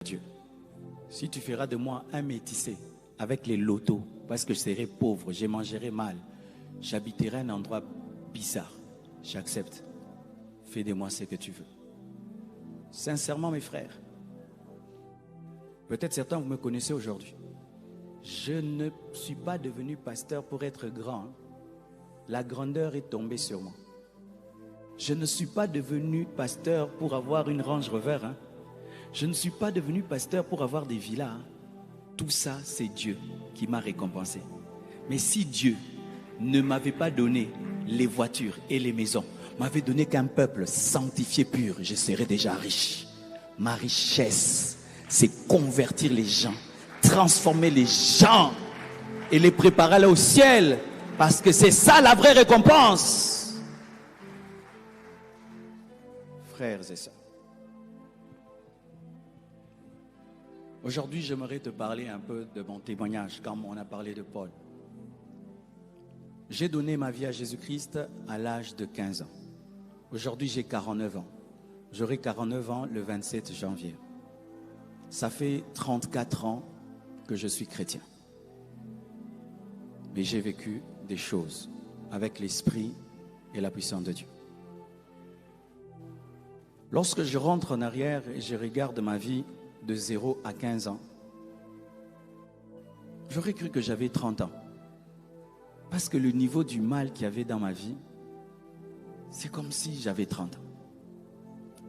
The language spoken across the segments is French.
Dieu, si tu feras de moi un métissé avec les lotos, parce que je serai pauvre, je mangerai mal, j'habiterai un endroit bizarre, j'accepte. Fais de moi ce que tu veux. Sincèrement, mes frères, peut-être certains vous me connaissez aujourd'hui. Je ne suis pas devenu pasteur pour être grand. La grandeur est tombée sur moi. Je ne suis pas devenu pasteur pour avoir une Range Rover. Je ne suis pas devenu pasteur pour avoir des villas. Tout ça, c'est Dieu qui m'a récompensé. Mais si Dieu ne m'avait pas donné les voitures et les maisons, m'avait donné qu'un peuple sanctifié pur, je serais déjà riche. Ma richesse, c'est convertir les gens, transformer les gens et les préparer là au ciel, parce que c'est ça la vraie récompense. Frères et sœurs, aujourd'hui j'aimerais te parler un peu de mon témoignage, comme on a parlé de Paul. J'ai donné ma vie à Jésus-Christ à l'âge de 15 ans. Aujourd'hui j'ai 49 ans. J'aurai 49 ans le 27 janvier. Ça fait 34 ans que je suis chrétien. Mais j'ai vécu des choses avec l'esprit et la puissance de Dieu. Lorsque je rentre en arrière et je regarde ma vie de 0 à 15 ans, j'aurais cru que j'avais 30 ans. Parce que le niveau du mal qu'il y avait dans ma vie, c'est comme si j'avais 30 ans.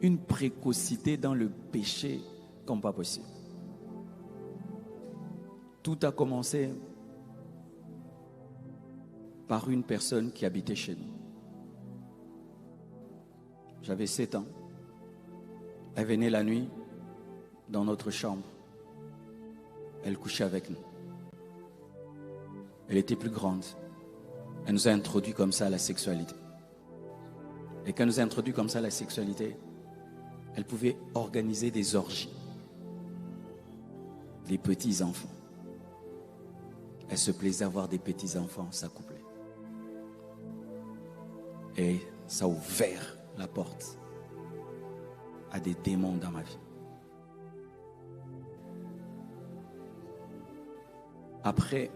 Une précocité dans le péché comme pas possible. Tout a commencé par une personne qui habitait chez nous. J'avais 7 ans. Elle venait la nuit dans notre chambre. Elle couchait avec nous. Elle était plus grande. Elle nous a introduit comme ça à la sexualité. Et quand elle nous a introduit comme ça à la sexualité, elle pouvait organiser des orgies. Des petits enfants. Elle se plaisait à voir des petits enfants s'accoupler. Et ça a ouvert la porte à des démons dans ma vie. Après,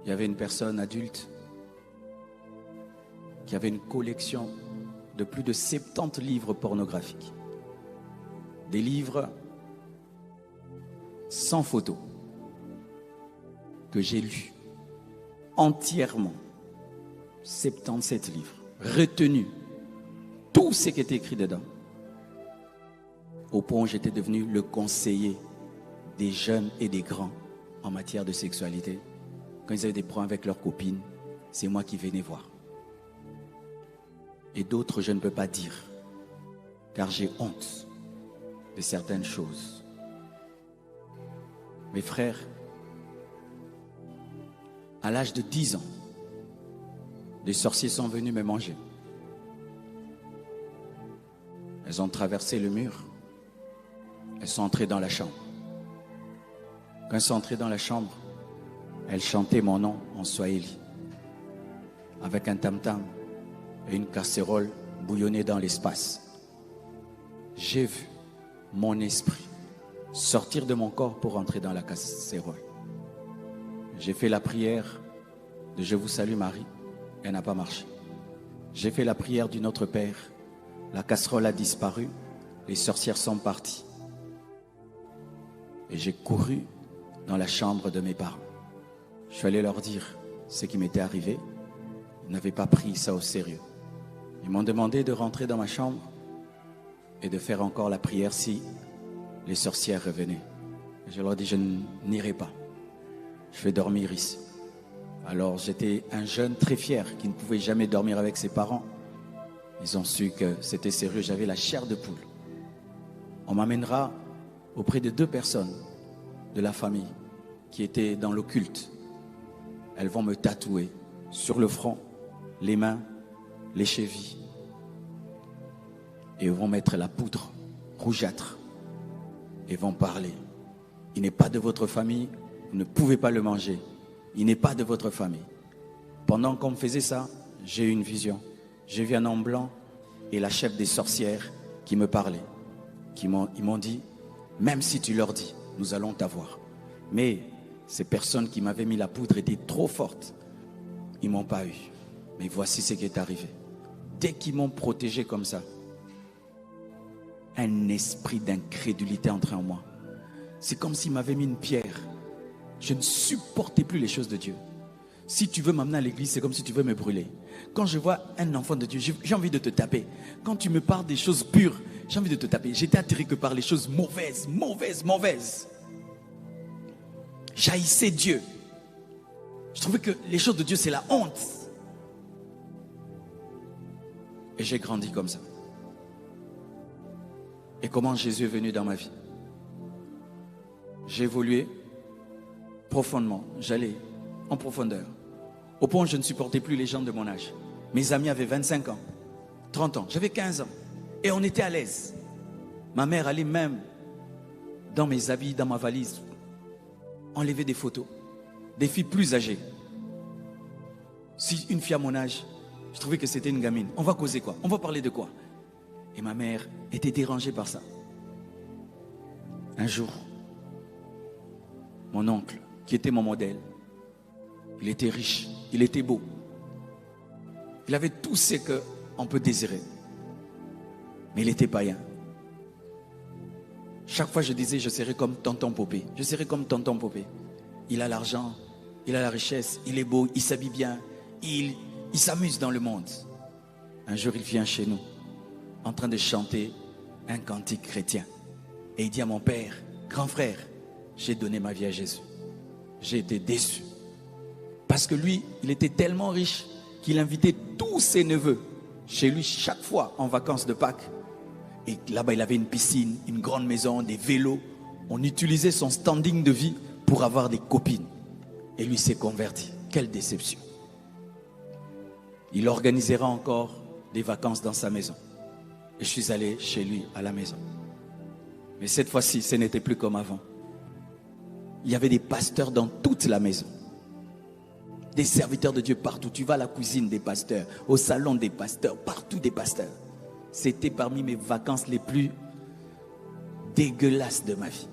il y avait une personne adulte qui avait une collection de plus de 70 livres pornographiques. Des livres sans photo que j'ai lus entièrement. 77 livres, retenus tout ce qui était écrit dedans. Au point où j'étais devenu le conseiller des jeunes et des grands en matière de sexualité. Quand ils avaient des problèmes avec leurs copines, c'est moi qui venais voir. Et d'autres, je ne peux pas dire, car j'ai honte de certaines choses. Mes frères, à l'âge de 10 ans, des sorciers sont venus me manger. Elles ont traversé le mur. Elles sont entrées dans la chambre. Quand elles sont entrées dans la chambre, elles chantaient mon nom en swahili, avec un tam-tam et une casserole bouillonnée dans l'espace. J'ai vu mon esprit sortir de mon corps pour entrer dans la casserole. J'ai fait la prière de Je vous salue Marie. Elle n'a pas marché. J'ai fait la prière du Notre Père. La casserole a disparu. Les sorcières sont parties. Et j'ai couru dans la chambre de mes parents. Je suis allé leur dire ce qui m'était arrivé. Ils n'avaient pas pris ça au sérieux. Ils m'ont demandé de rentrer dans ma chambre et de faire encore la prière si les sorcières revenaient. Et je leur ai dit, je n'irai pas. Je vais dormir ici. Alors j'étais un jeune très fier qui ne pouvait jamais dormir avec ses parents. Ils ont su que c'était sérieux, j'avais la chair de poule. On m'amènera auprès de 2 personnes de la famille qui étaient dans l'occulte. Elles vont me tatouer sur le front, les mains, les chevilles. Et vont mettre la poudre rougeâtre. Et vont parler. Il n'est pas de votre famille, vous ne pouvez pas le manger. Il n'est pas de votre famille. Pendant qu'on me faisait ça, j'ai eu une vision. J'ai vu un homme blanc et la chef des sorcières qui me parlait, ils m'ont dit, même si tu leur dis, nous allons t'avoir. Mais ces personnes qui m'avaient mis la poudre étaient trop fortes. Ils ne m'ont pas eu. Mais voici ce qui est arrivé. Dès qu'ils m'ont protégé comme ça, un esprit d'incrédulité entrait en moi. C'est comme s'ils m'avaient mis une pierre. Je ne supportais plus les choses de Dieu. Si tu veux m'amener à l'église, c'est comme si tu veux me brûler. Quand je vois un enfant de Dieu, j'ai envie de te taper. Quand tu me parles des choses pures, j'ai envie de te taper. J'étais attiré que par les choses mauvaises, mauvaises, mauvaises. J'haïssais Dieu. Je trouvais que les choses de Dieu, c'est la honte. Et j'ai grandi comme ça. Et comment Jésus est venu dans ma vie? J'ai évolué profondément. J'allais en profondeur. Au point où je ne supportais plus les gens de mon âge. Mes amis avaient 25 ans, 30 ans. J'avais 15 ans. Et on était à l'aise. Ma mère allait même dans mes habits, dans ma valise, enlever des photos. Des filles plus âgées. Si une fille à mon âge, je trouvais que c'était une gamine. On va causer quoi? On va parler de quoi? Et ma mère était dérangée par ça. Un jour, mon oncle, qui était mon modèle, il était riche, il était beau. Il avait tout ce qu'on peut désirer. Mais il était païen. Chaque fois je disais, je serai comme tonton Popé. Je serai comme tonton Popé. Il a l'argent, il a la richesse, il est beau, il s'habille bien, il s'amuse dans le monde. Un jour il vient chez nous, en train de chanter un cantique chrétien. Et il dit à mon père, grand frère, j'ai donné ma vie à Jésus. J'ai été déçu. Parce que lui, il était tellement riche qu'il invitait tous ses neveux chez lui chaque fois en vacances de Pâques. Et là-bas, il avait une piscine, une grande maison, des vélos. On utilisait son standing de vie pour avoir des copines. Et lui s'est converti. Quelle déception. Il organisera encore des vacances dans sa maison. Et je suis allé chez lui à la maison. Mais cette fois-ci, ce n'était plus comme avant. Il y avait des pasteurs dans toute la maison. Des serviteurs de Dieu partout. Tu vas à la cuisine des pasteurs, au salon des pasteurs, partout des pasteurs. C'était parmi mes vacances les plus dégueulasses de ma vie.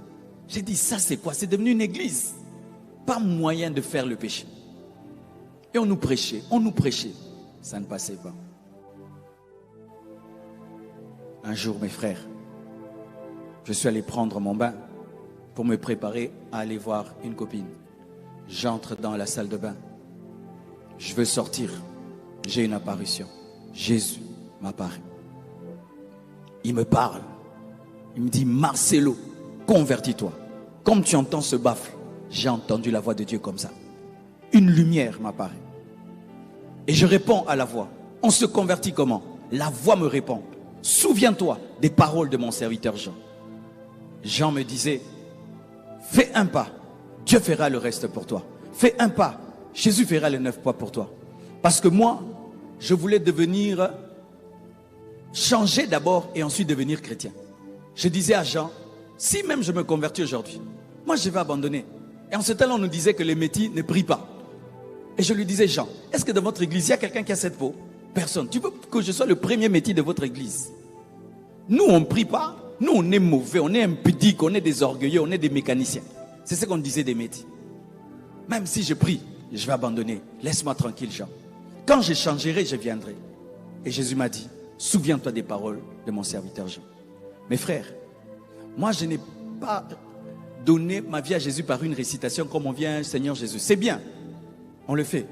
J'ai dit, ça c'est quoi? C'est devenu une église. Pas moyen de faire le péché. Et on nous prêchait. Ça ne passait pas. Un jour, mes frères, je suis allé prendre mon bain pour me préparer à aller voir une copine. J'entre dans la salle de bain. Je veux sortir. J'ai une apparition. Jésus m'apparaît. Il me parle. Il me dit, Marcelo, convertis-toi. Comme tu entends ce baffle, j'ai entendu la voix de Dieu comme ça. Une lumière m'apparaît. Et je réponds à la voix. On se convertit comment? La voix me répond. Souviens-toi des paroles de mon serviteur Jean. Jean me disait, fais un pas, Dieu fera le reste pour toi. Fais un pas, Jésus fera les 9 pas pour toi. Parce que moi, je voulais devenir, changer d'abord et ensuite devenir chrétien. Je disais à Jean, si même je me convertis aujourd'hui, moi je vais abandonner. Et en ce temps-là, on nous disait que les métis ne prient pas. Et je lui disais, Jean, est-ce que dans votre église, il y a quelqu'un qui a cette peau? Personne. Tu veux que je sois le premier métis de votre église? Nous, on ne prie pas. Nous, on est mauvais, on est impudiques, on est des orgueilleux, on est des mécaniciens. C'est ce qu'on disait des métis. Même si je prie, je vais abandonner. Laisse-moi tranquille, Jean. Quand je changerai, je viendrai. Et Jésus m'a dit, souviens-toi des paroles de mon serviteur Jean. Mes frères, moi, je n'ai pas donné ma vie à Jésus par une récitation comme on vient, Seigneur Jésus. C'est bien, on le fait.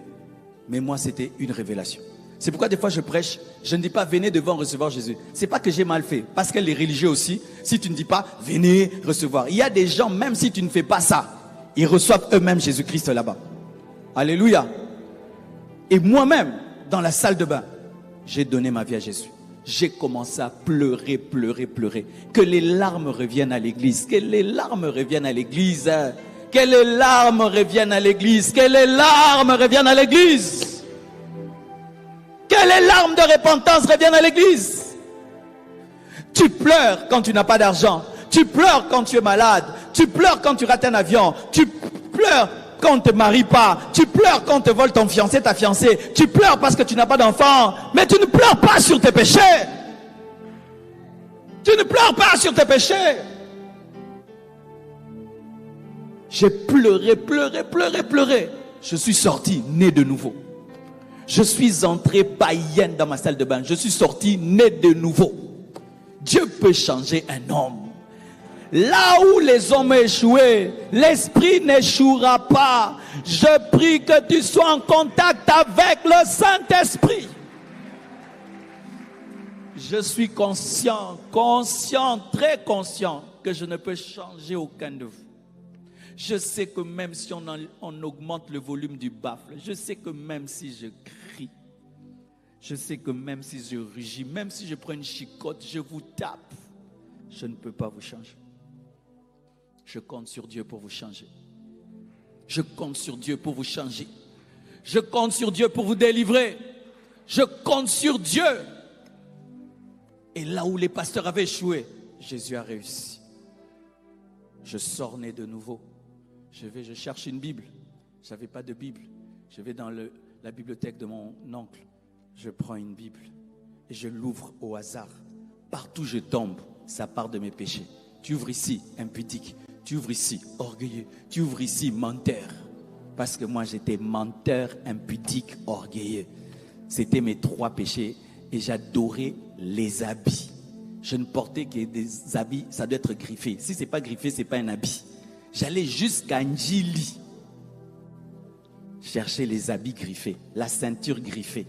Mais moi, c'était une révélation. C'est pourquoi des fois je prêche, je ne dis pas venez devant recevoir Jésus. C'est pas que j'ai mal fait, parce que les religieux aussi, si tu ne dis pas venez recevoir. Il y a des gens, même si tu ne fais pas ça, ils reçoivent eux-mêmes Jésus-Christ là-bas. Alléluia. Et moi-même, dans la salle de bain, j'ai donné ma vie à Jésus. J'ai commencé à pleurer. Que les larmes reviennent à l'église. Que les larmes reviennent à l'église. Que les larmes reviennent à l'église. Que les larmes reviennent à l'église. Que les larmes de repentance reviennent à l'église. Tu pleures quand tu n'as pas d'argent. Tu pleures quand tu es malade. Tu pleures quand tu rates un avion. Tu pleures quand on ne te marie pas. Tu pleures quand on te vole ton fiancé, ta fiancée. Tu pleures parce que tu n'as pas d'enfant. Mais tu ne pleures pas sur tes péchés. Tu ne pleures pas sur tes péchés. J'ai pleuré, pleuré, pleuré, pleuré. Je suis sorti, né de nouveau. Je suis entré païenne dans ma salle de bain. Je suis sorti, né de nouveau. Dieu peut changer un homme. Là où les hommes ont échoué, l'esprit n'échouera pas. Je prie que tu sois en contact avec le Saint-Esprit. Je suis conscient, très conscient que je ne peux changer aucun de vous. Je sais que même si on augmente le volume du baffle, je sais que même si je crie, je sais que même si je rugis, même si je prends une chicotte, je vous tape, je ne peux pas vous changer. Je compte sur Dieu pour vous changer. Je compte sur Dieu pour vous changer. Je compte sur Dieu pour vous délivrer. Je compte sur Dieu. Et là où les pasteurs avaient échoué, Jésus a réussi. Je sors né de nouveau. Je cherche une Bible. Je n'avais pas de Bible. Je vais dans la bibliothèque de mon oncle. Je prends une Bible et je l'ouvre au hasard. Partout où je tombe, ça part de mes péchés. Tu ouvres ici, impudique. Tu ouvres ici, orgueilleux. Tu ouvres ici, menteur. Parce que moi, j'étais menteur, impudique, orgueilleux. C'était mes 3 péchés. Et j'adorais les habits. Je ne portais que des habits, ça doit être griffé. Si ce n'est pas griffé, ce n'est pas un habit. J'allais jusqu'à Njili chercher les habits griffés, la ceinture griffée.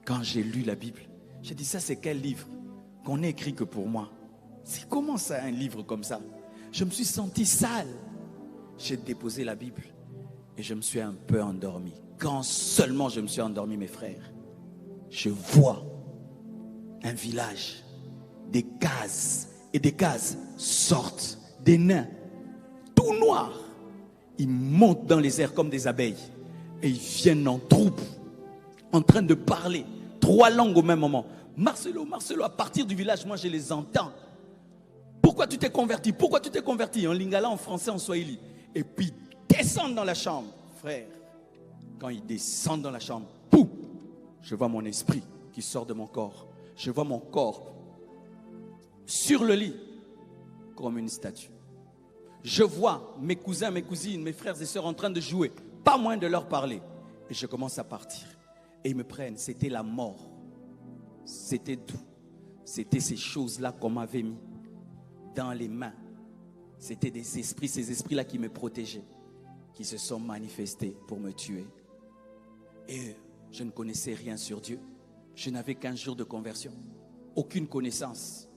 Quand j'ai lu la Bible, j'ai dit, ça c'est quel livre qu'on n'ait écrit que pour moi? C'est comment ça, un livre comme ça? Je me suis senti sale. J'ai déposé la Bible et je me suis un peu endormi. Quand seulement je me suis endormi, mes frères, je vois un village, des cases, et des cases sortent, des nains, tout noirs. Ils montent dans les airs comme des abeilles et ils viennent en troupe, en train de parler 3 langues au même moment. Marcelo, Marcelo, à partir du village, moi je les entends. Pourquoi tu t'es converti? Pourquoi tu t'es converti? En lingala, en français, en swahili. Et puis ils descendent dans la chambre, frère. Quand ils descendent dans la chambre, pouf, je vois mon esprit qui sort de mon corps. Je vois mon corps sur le lit comme une statue. Je vois mes cousins, mes cousines, mes frères et sœurs en train de jouer. Pas moins de leur parler. Et je commence à partir. Et ils me prennent. C'était la mort. C'était tout. C'était ces choses-là qu'on m'avait mis dans les mains. C'était des esprits, ces esprits-là qui me protégeaient, qui se sont manifestés pour me tuer. Et je ne connaissais rien sur Dieu. Je n'avais qu'un jour de conversion. Aucune connaissance.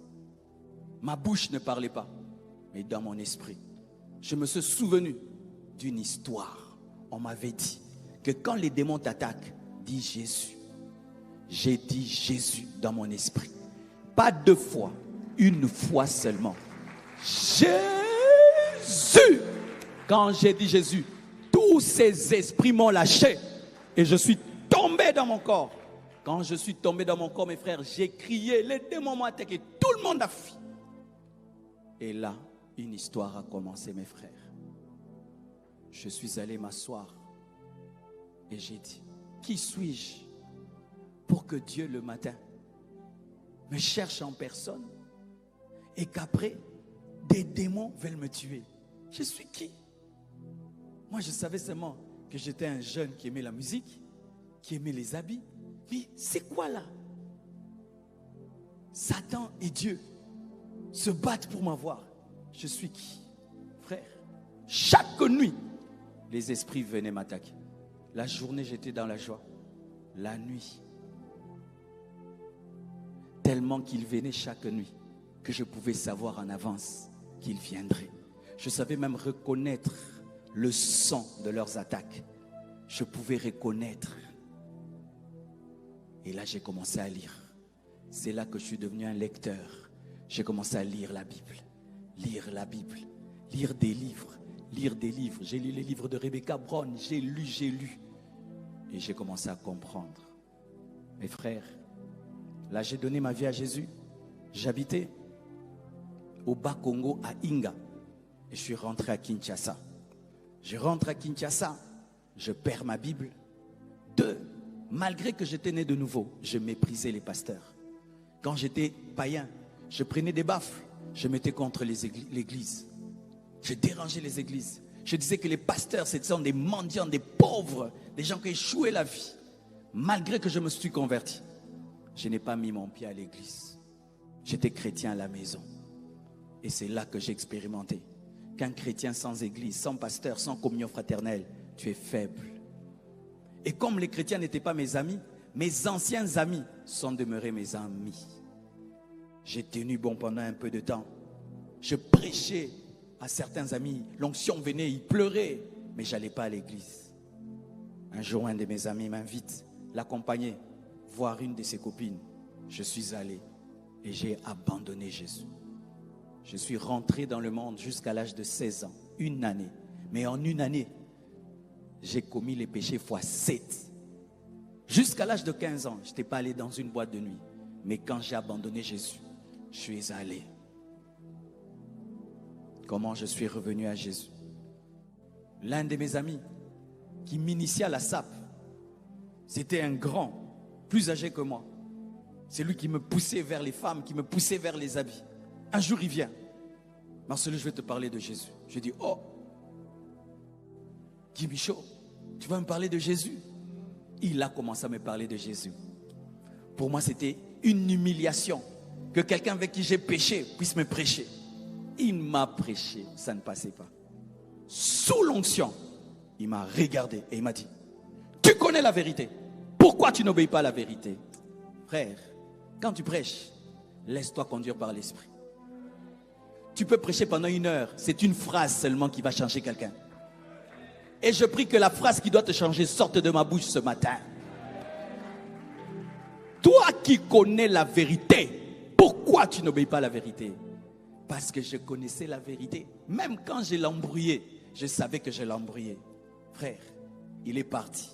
Ma bouche ne parlait pas. Mais dans mon esprit, je me suis souvenu d'une histoire. On m'avait dit que quand les démons t'attaquent, dis Jésus. J'ai dit Jésus dans mon esprit. Pas 2 fois, 1 fois seulement. Jésus. Quand j'ai dit Jésus, tous ces esprits m'ont lâché. Et je suis tombé dans mon corps. Quand je suis tombé dans mon corps, mes frères, j'ai crié. Les démons m'ont attaqué. Tout le monde a fui. Et là, une histoire a commencé, mes frères. Je suis allé m'asseoir. Et j'ai dit, qui suis-je pour que Dieu le matin me cherche en personne et qu'après, des démons veulent me tuer? Je suis qui? Moi, je savais seulement que j'étais un jeune qui aimait la musique, qui aimait les habits. Mais c'est quoi là? Satan et Dieu se battent pour m'avoir. Je suis qui? Frère, chaque nuit, les esprits venaient m'attaquer. La journée, j'étais dans la joie. La nuit, tellement qu'ils venaient chaque nuit que je pouvais savoir en avance qu'ils viendraient. Je savais même reconnaître le son de leurs attaques. Je pouvais reconnaître. Et là, j'ai commencé à lire. C'est là que je suis devenu un lecteur. J'ai commencé à lire la Bible. Lire la Bible. Lire des livres. Lire des livres. J'ai lu les livres de Rebecca Brown. J'ai lu. Et j'ai commencé à comprendre. Mes frères, là, j'ai donné ma vie à Jésus. J'habitais au Bas-Congo, à Inga. Et je suis rentré à Kinshasa. Je rentre à Kinshasa. Je perds ma Bible. 2, Malgré que j'étais né de nouveau, je méprisais les pasteurs. Quand j'étais païen, je prenais des baffles. Je mettais contre l'église. Je dérangeais les églises. Je disais que les pasteurs, ce sont des mendiants, des pauvres, des gens qui échouaient la vie. Malgré que je me suis converti, je n'ai pas mis mon pied à l'église. J'étais chrétien à la maison. Et c'est là que j'ai expérimenté qu'un chrétien sans église, sans pasteur, sans communion fraternelle, tu es faible. Et comme les chrétiens n'étaient pas mes amis, mes anciens amis sont demeurés mes amis. J'ai tenu bon pendant un peu de temps. Je prêchais à certains amis. L'onction venait, ils pleuraient, mais je n'allais pas à l'église. Un jour, un de mes amis m'invite, l'accompagner, voir une de ses copines. Je suis allé et j'ai abandonné Jésus. Je suis rentré dans le monde jusqu'à l'âge de 16 ans, une année. Mais en une année, j'ai commis les péchés fois 7. Jusqu'à l'âge de 15 ans, je n'étais pas allé dans une boîte de nuit. Mais quand j'ai abandonné Jésus, je suis allé. Comment je suis revenu à Jésus? L'un de mes amis qui m'initiait à la SAP, c'était un grand, plus âgé que moi. C'est lui qui me poussait vers les femmes, qui me poussait vers les habits. Un jour, il vient. Marcelo, je vais te parler de Jésus. Je dis, oh, Guy Michaud, tu vas me parler de Jésus? Il a commencé à me parler de Jésus. Pour moi, c'était une humiliation que quelqu'un avec qui j'ai péché puisse me prêcher. Il m'a prêché, ça ne passait pas. Sous l'onction, il m'a regardé et il m'a dit, tu connais la vérité. Pourquoi tu n'obéis pas à la vérité? Frère, quand tu prêches, laisse-toi conduire par l'esprit. Tu peux prêcher pendant 1 heure. C'est une phrase seulement qui va changer quelqu'un. Et je prie que la phrase qui doit te changer sorte de ma bouche ce matin. Toi qui connais la vérité, pourquoi tu n'obéis pas à la vérité? Parce que je connaissais la vérité. Même quand je l'ai embrouillé, je savais que je l'ai embrouillé. Frère, il est parti.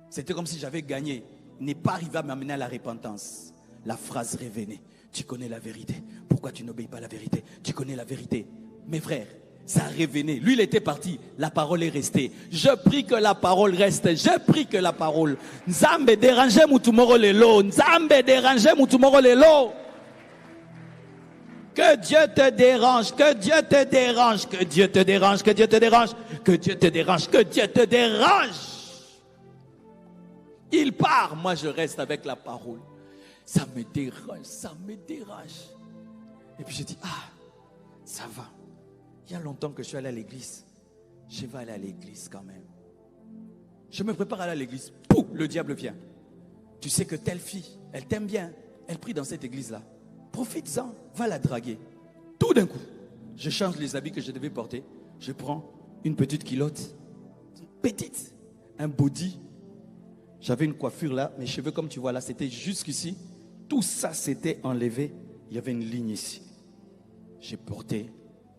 C'était comme si j'avais gagné. Il n'est pas arrivé à m'amener à la repentance. La phrase revenait. Tu connais la vérité. Pourquoi tu n'obéis pas à la vérité? Tu connais la vérité. Mes frères, ça revenait. Lui, il était parti. La parole est restée. Je prie que la parole reste. Je prie que la parole. Nzambe dérange mutumoro lelo. Nzambe dérange mutumoro lelo. Que Dieu te dérange. Que Dieu te dérange. Que Dieu te dérange. Que Dieu te dérange. Que Dieu te dérange. Que Dieu te dérange. Il part. Moi, je reste avec la parole. Ça me dérange, ça me dérange. Et puis je dis, ah, ça va. Il y a longtemps que je suis allé à l'église. Je vais aller à l'église quand même. Je me prépare à aller à l'église. Pouf, le diable vient. Tu sais que telle fille, elle t'aime bien. Elle prie dans cette église-là. Profite-en, va la draguer. Tout d'un coup, je change les habits que je devais porter. Je prends une petite culotte. Petite. Un body. J'avais une coiffure là. Mes cheveux, comme tu vois là, c'était jusqu'ici. Tout ça s'était enlevé. Il y avait une ligne ici. J'ai porté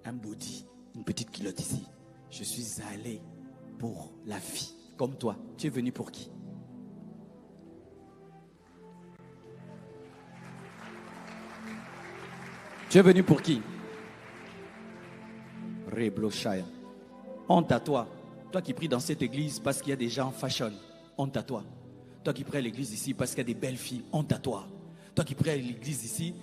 un body, une petite culotte ici. Je suis allé pour la fille. Comme toi, tu es venu pour qui? Tu es venu pour qui? Reblochaya. Honte à toi. Toi qui pries dans cette église parce qu'il y a des gens fashion. Honte à toi. Toi qui pries à l'église ici parce qu'il y a des belles filles. Honte à toi. Toi qui pries à l'église ici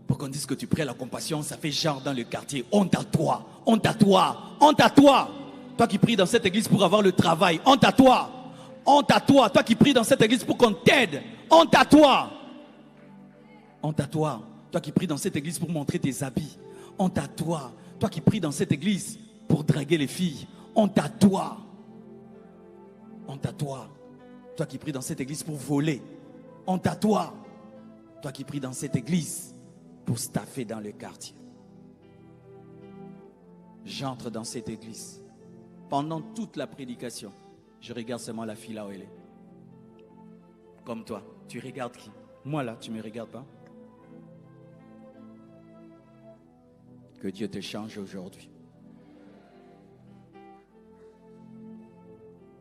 pour qu'on dise que tu pries à la compassion, ça fait genre dans le quartier. Honte à toi. Honte à toi. Honte à toi. Toi qui pries dans cette église pour avoir le travail. Honte à toi. Honte à toi. Toi qui pries dans cette église pour qu'on t'aide. Honte à toi. Honte à toi. Toi qui pries dans cette église pour montrer tes habits. Honte à toi. Toi qui pries dans cette église pour draguer les filles. Honte à toi. Honte à toi. Toi qui pries dans cette église pour voler. Honte à toi. Toi qui pries dans cette église pour staffer dans le quartier. J'entre dans cette église. Pendant toute la prédication, je regarde seulement la fille là où elle est. Comme toi, tu regardes qui? Moi là, tu ne me regardes pas? Que Dieu te change aujourd'hui.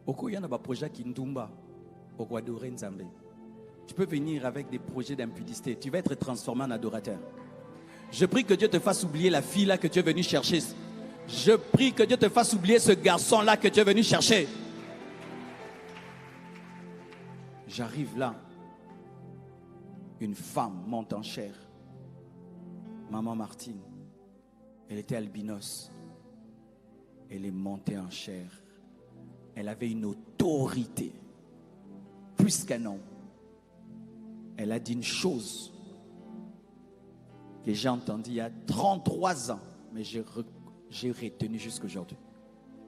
Il y a un projet qui Ndumba, au Guadore Nzambe. Tu peux venir avec des projets d'impudicité. Tu vas être transformé en adorateur. Je prie que Dieu te fasse oublier la fille là que tu es venu chercher. Je prie que Dieu te fasse oublier ce garçon là que tu es venu chercher. J'arrive là. Une femme monte en chair. Maman Martine. Elle était albinos. Elle est montée en chair. Elle avait une autorité. Plus qu'un homme. Elle a dit une chose que j'ai entendue il y a 33 ans. Mais j'ai retenu jusqu'aujourd'hui.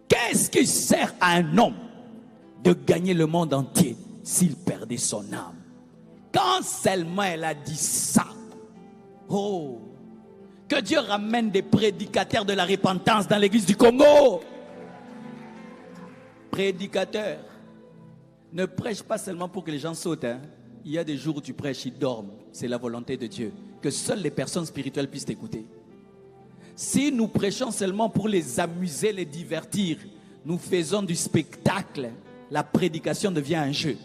Qu'est-ce qui sert à un homme de gagner le monde entier s'il perdait son âme? Quand seulement elle a dit ça, oh, que Dieu ramène des prédicateurs de la repentance dans l'église du Congo. Prédicateurs, ne prêche pas seulement pour que les gens sautent. Hein. Il y a des jours où tu prêches, ils dorment. C'est la volonté de Dieu. Que seules les personnes spirituelles puissent t'écouter. Si nous prêchons seulement pour les amuser, les divertir, nous faisons du spectacle, la prédication devient un jeu.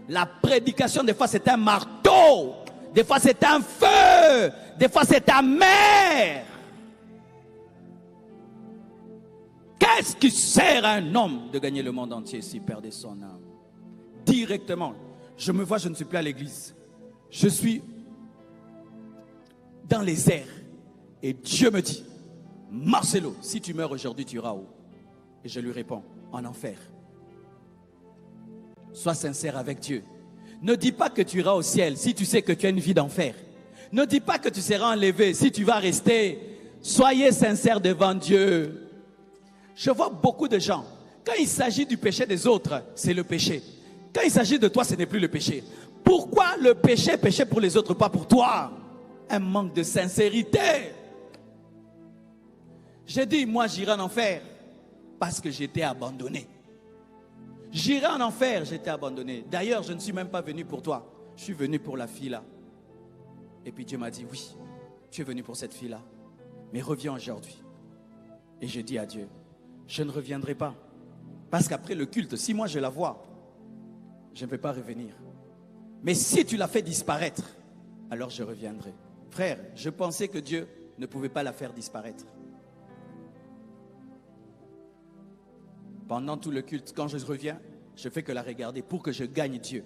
La prédication, des fois, c'est un marteau. Des fois, c'est un feu. Des fois, c'est ta mère. Qu'est-ce qui sert à un homme de gagner le monde entier s'il perdait son âme? Directement. Je me vois, je ne suis plus à l'église. Je suis dans les airs. Et Dieu me dit, Marcelo, si tu meurs aujourd'hui, tu iras où? Et je lui réponds, en enfer. Sois sincère avec Dieu. Ne dis pas que tu iras au ciel si tu sais que tu as une vie d'enfer. Ne dis pas que tu seras enlevé si tu vas rester. Soyez sincère devant Dieu. Je vois beaucoup de gens, quand il s'agit du péché des autres, c'est le péché. Quand il s'agit de toi, ce n'est plus le péché. Pourquoi le péché, péché pour les autres, pas pour toi? Un manque de sincérité. J'ai dit, moi j'irai en enfer parce que j'étais abandonné. J'irai en enfer, j'étais abandonné. D'ailleurs, je ne suis même pas venu pour toi. Je suis venu pour la fille là. Et puis Dieu m'a dit, oui, tu es venu pour cette fille là. Mais reviens aujourd'hui. Et je dis à Dieu, je ne reviendrai pas. Parce qu'après le culte, si moi je la vois, je ne vais pas revenir. Mais si tu l'as fait disparaître, alors je reviendrai. Frère, je pensais que Dieu ne pouvait pas la faire disparaître. Pendant tout le culte, quand je reviens, je fais que la regarder pour que je gagne Dieu.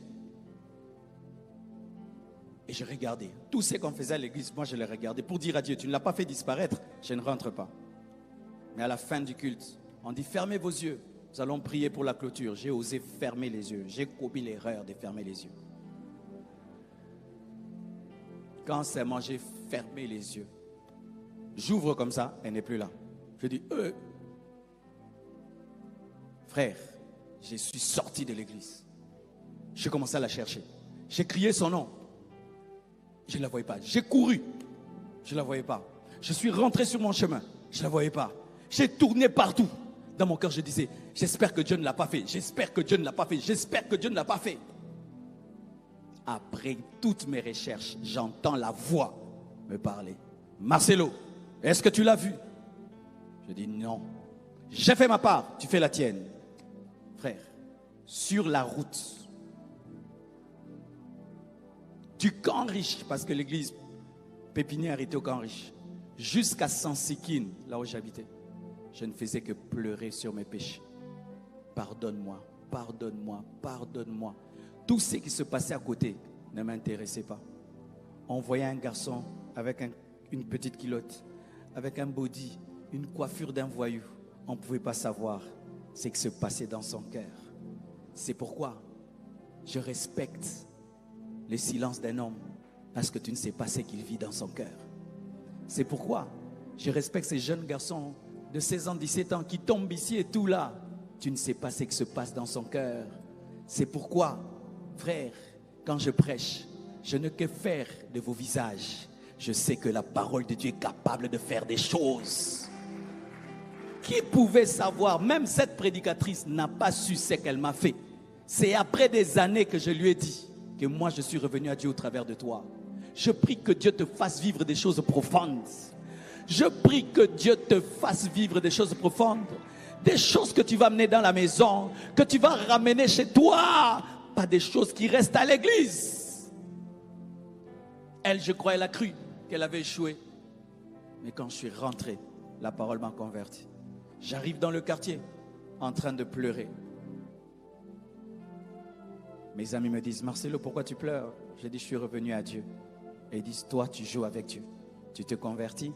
Et je regardais. Tout ce qu'on faisait à l'église, moi je les regardais pour dire à Dieu, tu ne l'as pas fait disparaître, je ne rentre pas. Mais à la fin du culte, on dit fermez vos yeux, nous allons prier pour la clôture. J'ai osé fermer les yeux, j'ai commis l'erreur de fermer les yeux. Quand seulement j'ai fermé les yeux, j'ouvre comme ça, elle n'est plus là. Je dis, frère, je suis sorti de l'église. J'ai commencé à la chercher. J'ai crié son nom. Je ne la voyais pas. J'ai couru. Je ne la voyais pas. Je suis rentré sur mon chemin. Je ne la voyais pas. J'ai tourné partout. Dans mon cœur, je disais, j'espère que Dieu ne l'a pas fait. J'espère que Dieu ne l'a pas fait. J'espère que Dieu ne l'a pas fait. Après toutes mes recherches, j'entends la voix me parler. Marcelo, est-ce que tu l'as vu? Je dis non. J'ai fait ma part, tu fais la tienne. Frère, sur la route du Camp Riche, parce que l'église pépinière était au Camp Riche, jusqu'à Sansikine, là où j'habitais, je ne faisais que pleurer sur mes péchés. Pardonne-moi, pardonne-moi, pardonne-moi. Tout ce qui se passait à côté ne m'intéressait pas. On voyait un garçon avec une petite culotte, avec un body, une coiffure d'un voyou. On ne pouvait pas savoir ce qui se passait dans son cœur. C'est pourquoi je respecte le silence d'un homme, parce que tu ne sais pas ce qu'il vit dans son cœur. C'est pourquoi je respecte ces jeunes garçons de 16 ans, 17 ans qui tombent ici et tout là. Tu ne sais pas ce qui se passe dans son cœur. C'est pourquoi, frère, quand je prêche, je ne que faire de vos visages. Je sais que la parole de Dieu est capable de faire des choses. Qui pouvait savoir? Même cette prédicatrice n'a pas su ce qu'elle m'a fait. C'est après des années que je lui ai dit que moi je suis revenu à Dieu au travers de toi. Je prie que Dieu te fasse vivre des choses profondes. Je prie que Dieu te fasse vivre des choses profondes. Des choses que tu vas amener dans la maison, que tu vas ramener chez toi. Pas des choses qui restent à l'église. Elle, je crois, elle a cru qu'elle avait échoué. Mais quand je suis rentré, la parole m'a converti. J'arrive dans le quartier en train de pleurer. Mes amis me disent, Marcelo, pourquoi tu pleures? J'ai dit, je suis revenu à Dieu. Et ils disent, toi, tu joues avec Dieu. Tu te convertis,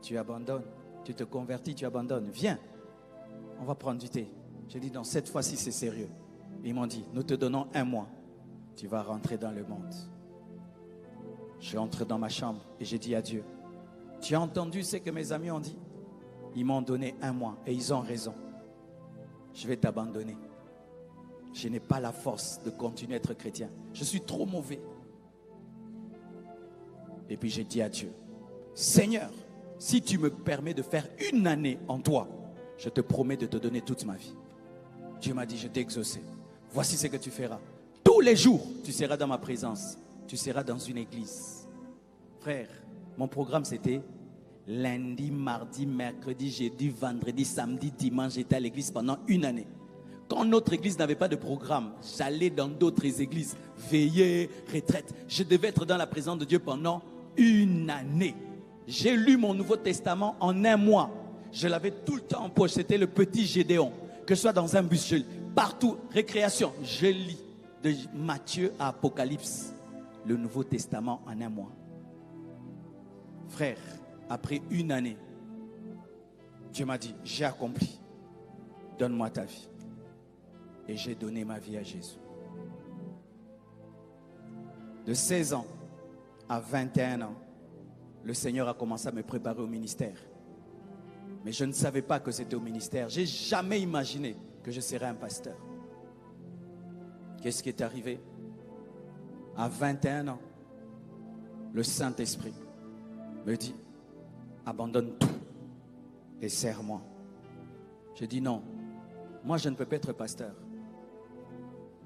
tu abandonnes. Tu te convertis, tu abandonnes. Viens, on va prendre du thé. J'ai dit, non, cette fois-ci, c'est sérieux. Ils m'ont dit, nous te donnons 1 mois. Tu vas rentrer dans le monde. Je rentre dans ma chambre et j'ai dit à Dieu, tu as entendu ce que mes amis ont dit? Ils m'ont donné 1 mois et ils ont raison. Je vais t'abandonner. Je n'ai pas la force de continuer à être chrétien. Je suis trop mauvais. Et puis j'ai dit à Dieu, Seigneur, si tu me permets de faire 1 année en toi, je te promets de te donner toute ma vie. Dieu m'a dit, je t'ai exaucé. Voici ce que tu feras. Tous les jours, tu seras dans ma présence. Tu seras dans une église. Frère, mon programme c'était lundi, mardi, mercredi, jeudi, vendredi, samedi, dimanche. J'étais à l'église pendant 1 année. Quand notre église n'avait pas de programme, j'allais dans d'autres églises, veiller, retraite. Je devais être dans la présence de Dieu pendant 1 année. J'ai lu mon Nouveau Testament en 1 mois. Je l'avais tout le temps en poche. C'était le petit Gédéon. Que ce soit dans un bus, partout, récréation, je lis de Matthieu à Apocalypse, le Nouveau Testament en 1 mois. Frère, après 1 année, Dieu m'a dit, j'ai accompli. Donne-moi ta vie. Et j'ai donné ma vie à Jésus. De 16 ans à 21 ans, le Seigneur a commencé à me préparer au ministère. Mais je ne savais pas que c'était au ministère. Je n'ai jamais imaginé que je serais un pasteur. Qu'est-ce qui est arrivé? À 21 ans, le Saint-Esprit me dit, abandonne tout et sers-moi. Je dis non, moi je ne peux pas être pasteur.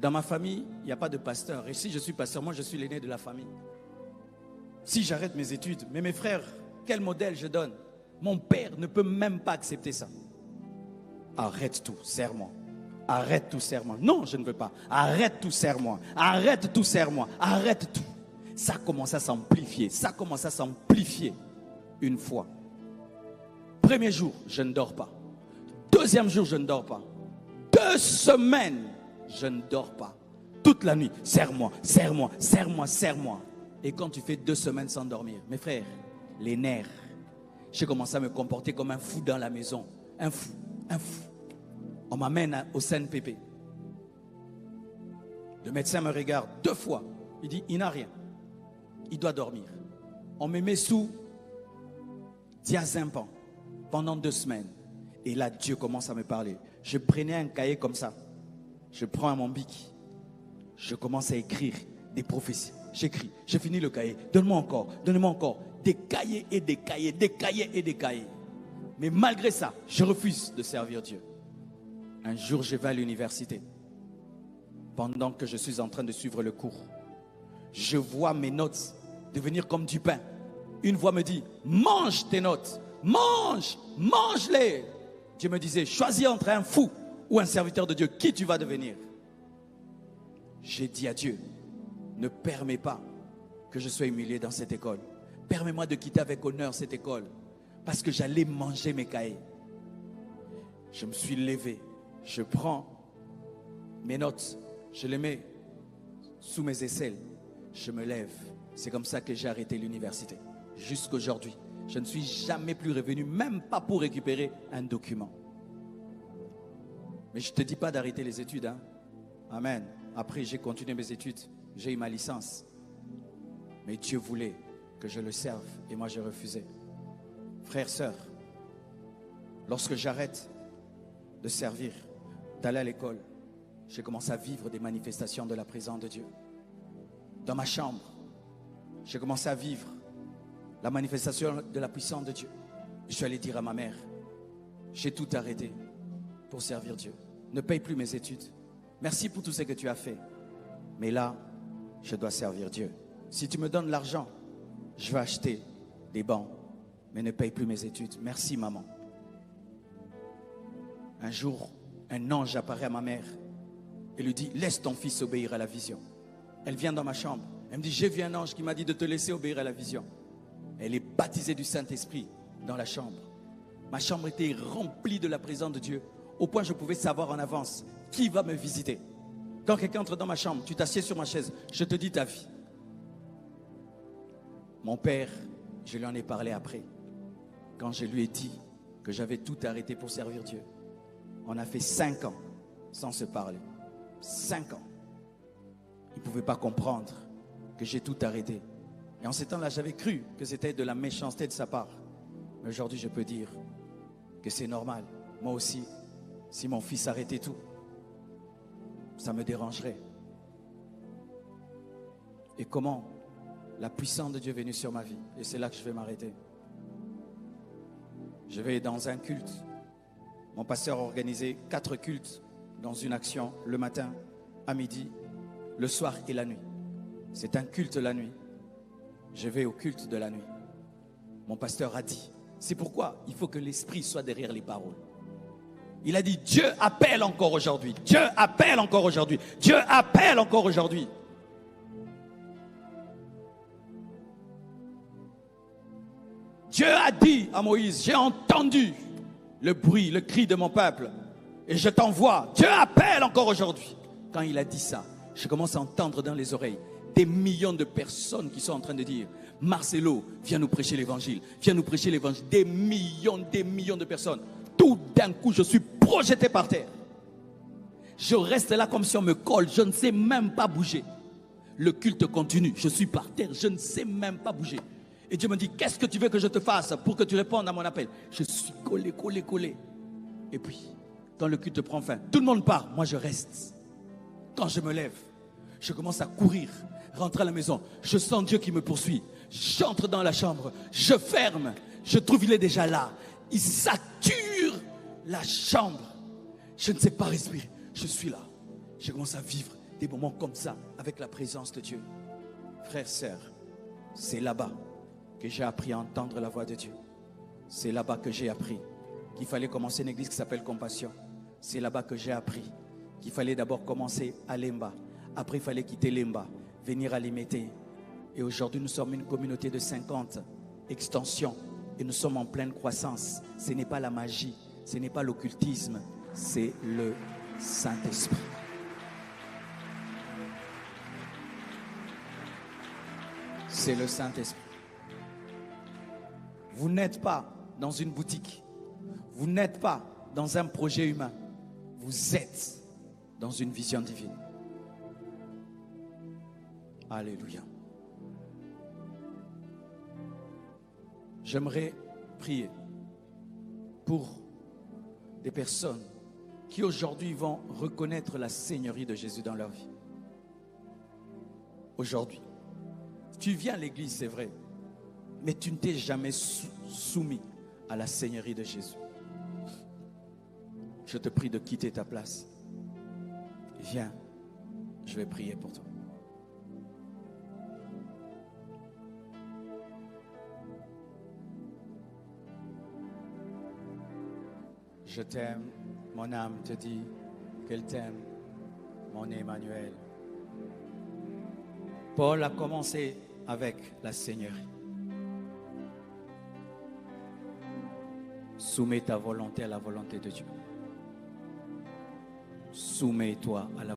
Dans ma famille, il n'y a pas de pasteur. Et si je suis pasteur, moi je suis l'aîné de la famille. Si j'arrête mes études, mais mes frères, quel modèle je donne? Mon père ne peut même pas accepter ça. Arrête tout, sers-moi. Arrête tout, sers-moi. Non, je ne veux pas. Arrête tout, sers-moi. Arrête tout, sers-moi. Arrête tout. Ça commence à s'amplifier. Ça commence à s'amplifier. Une fois. Premier jour, je ne dors pas. Deuxième jour, je ne dors pas. 2 semaines, je ne dors pas. Toute la nuit, serre-moi, serre-moi, serre-moi, serre-moi. Et quand tu fais 2 semaines sans dormir, mes frères, les nerfs, j'ai commencé à me comporter comme un fou dans la maison. Un fou, un fou. On m'amène au CNPP. Le médecin me regarde 2 fois. Il dit, il n'a rien. Il doit dormir. On me met sous diazépam pendant 2 semaines. Et là, Dieu commence à me parler. Je prenais un cahier comme ça. Je prends mon bic. Je commence à écrire des prophéties. J'écris. Je finis le cahier. Donne-moi encore. Donne-moi encore. Des cahiers et des cahiers. Des cahiers et des cahiers. Mais malgré ça, je refuse de servir Dieu. Un jour, je vais à l'université. Pendant que je suis en train de suivre le cours, je vois mes notes devenir comme du pain. Une voix me dit, mange tes notes. Mange, mange-les. Dieu me disait, choisis entre un fou ou un serviteur de Dieu. Qui tu vas devenir? J'ai dit à Dieu, ne permets pas que je sois humilié dans cette école. Permets-moi de quitter avec honneur cette école. Parce que j'allais manger mes cahiers. Je me suis levé. Je prends mes notes. Je les mets sous mes aisselles. Je me lève. C'est comme ça que j'ai arrêté l'université. Jusqu'aujourd'hui. Je ne suis jamais plus revenu, même pas pour récupérer un document. Mais je ne te dis pas d'arrêter les études. Hein? Amen. Après, j'ai continué mes études. J'ai eu ma licence. Mais Dieu voulait que je le serve. Et moi, j'ai refusé. Frères, sœurs, lorsque j'arrête de servir, d'aller à l'école, j'ai commencé à vivre des manifestations de la présence de Dieu. Dans ma chambre, j'ai commencé à vivre la manifestation de la puissance de Dieu. Je suis allé dire à ma mère, j'ai tout arrêté pour servir Dieu. Ne paye plus mes études. Merci pour tout ce que tu as fait. Mais là, je dois servir Dieu. Si tu me donnes l'argent, je vais acheter des bancs. Mais ne paye plus mes études. Merci maman. Un jour, un ange apparaît à ma mère et lui dit, laisse ton fils obéir à la vision. Elle vient dans ma chambre. Elle me dit, j'ai vu un ange qui m'a dit de te laisser obéir à la vision. Elle est baptisée du Saint-Esprit dans la chambre. Ma chambre était remplie de la présence de Dieu, au point que je pouvais savoir en avance qui va me visiter. Quand quelqu'un entre dans ma chambre, tu t'assieds sur ma chaise, je te dis ta vie. Mon père, je lui en ai parlé après. Quand je lui ai dit que j'avais tout arrêté pour servir Dieu. On a fait 5 ans sans se parler. 5 ans. Il ne pouvait pas comprendre que j'ai tout arrêté. Et en ces temps-là, j'avais cru que c'était de la méchanceté de sa part. Mais aujourd'hui, je peux dire que c'est normal. Moi aussi, si mon fils arrêtait tout, ça me dérangerait. Et comment la puissance de Dieu est venue sur ma vie. Et c'est là que je vais m'arrêter. Je vais dans un culte. Mon pasteur a organisé 4 cultes dans une action, le matin, à midi, le soir et la nuit. C'est un culte la nuit. Je vais au culte de la nuit. Mon pasteur a dit, c'est pourquoi il faut que l'esprit soit derrière les paroles. Il a dit, Dieu appelle encore aujourd'hui. Dieu appelle encore aujourd'hui. Dieu appelle encore aujourd'hui. Dieu a dit à Moïse, j'ai entendu le bruit, le cri de mon peuple et je t'envoie. Dieu appelle encore aujourd'hui. Quand il a dit ça, je commence à entendre dans les oreilles des millions de personnes qui sont en train de dire, Marcelo, viens nous prêcher l'évangile, viens nous prêcher l'évangile. Des millions de personnes. Tout d'un coup, je suis projeté par terre. Je reste là comme si on me colle, je ne sais même pas bouger. Le culte continue, je suis par terre, je ne sais même pas bouger. Et Dieu me dit, qu'est-ce que tu veux que je te fasse pour que tu répondes à mon appel? Je suis collé. Et puis, quand le culte prend fin, tout le monde part, moi je reste. Quand je me lève, je commence à courir, rentrer à la maison. Je sens Dieu qui me poursuit. J'entre dans la chambre, je ferme. Je trouve il est déjà là. Il sature la chambre. Je ne sais pas respirer. Je suis là. Je commence à vivre des moments comme ça avec la présence de Dieu. Frères, sœurs, c'est là-bas que j'ai appris à entendre la voix de Dieu. C'est là-bas que j'ai appris qu'il fallait commencer une église qui s'appelle Compassion. C'est là-bas que j'ai appris qu'il fallait d'abord commencer à Lemba. Après, il fallait quitter Lemba, venir à Limete. Et aujourd'hui, nous sommes une communauté de 50 extensions. Et nous sommes en pleine croissance. Ce n'est pas la magie, ce n'est pas l'occultisme, c'est le Saint-Esprit. C'est le Saint-Esprit. Vous n'êtes pas dans une boutique. Vous n'êtes pas dans un projet humain. Vous êtes dans une vision divine. Alléluia. J'aimerais prier pour des personnes qui aujourd'hui vont reconnaître la Seigneurie de Jésus dans leur vie. Aujourd'hui, tu viens à l'église, c'est vrai, mais tu ne t'es jamais soumis à la Seigneurie de Jésus. Je te prie de quitter ta place. Viens, je vais prier pour toi. Je t'aime, mon âme te dit qu'elle t'aime, mon Emmanuel. Paul a commencé avec la Seigneurie. Soumets ta volonté à la volonté de Dieu. Soumets-toi à la